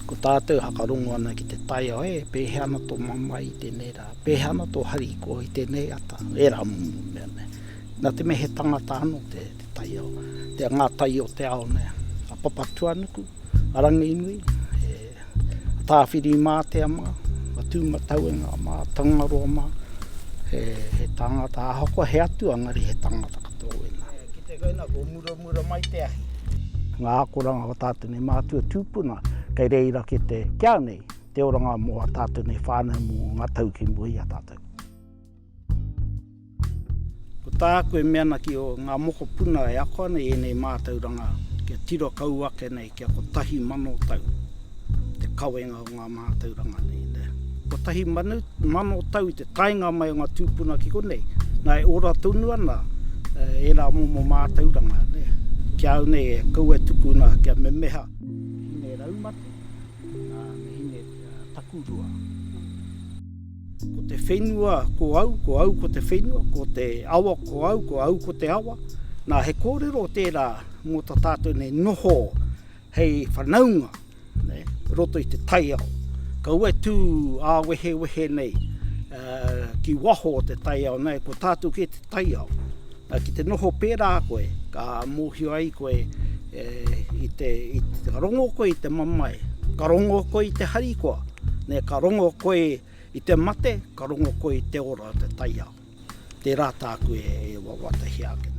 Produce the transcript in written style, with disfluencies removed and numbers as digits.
Ko tātou hakarongo ana ki te Taiao pēheana tō mama i tēnei rā, pēheana tō hariko i tēnei ata, rā mumu mea ne. Nā te me he tangata anō te Taiao, te ngā Taiao te ao ne, a Papatuanuku, a Ranginui, a Tāwhirimātea mā, a Tūmatauenga mā, Tangaroa mā, he tangata ahakoa, he atua ngari he tangata katoa wēnā. Ki te koina ko mura mai te ahi. Ngā akoranga o tātou nei mātua tūpuna, kei reira ki te kia nei, te oranga mō a tātou nei whānau mō ngā tau ki mui a tātou. Ko tā koe meana ki o ngā moko puna e akoa nei e nei mātauranga, kia tiro kauake nei, kia ko tahi mano tau, te kawenga o ngā mātauranga nei. Ko tahi mano tau te tainga mai o ngā tūpuna ki konei, nā e ora tonu ana, e rā mō mātauranga nei. Kia au nei e kaua tukuna kia me meha. Hine raumati, hine takurua. Ko te whenua ko au ko te whenua, ko te awa ko au ko te awa. Nā he kōrero tērā mō tā tātou nei noho hei whanaunga, ne, roto i te Taiao. Ka ue tū āwehe nei, ki waho o te Taiao nei, ko tātou ki te Taiao. Ki te noho pērā koe, ka mōhio ai koe i te rongo koe i te mamai, ka rongo koe i te harikoa, ka rongo koe i te mate, ka rongo koe i te ora o te Taiao. Te rā tā koe e wawatahi ake.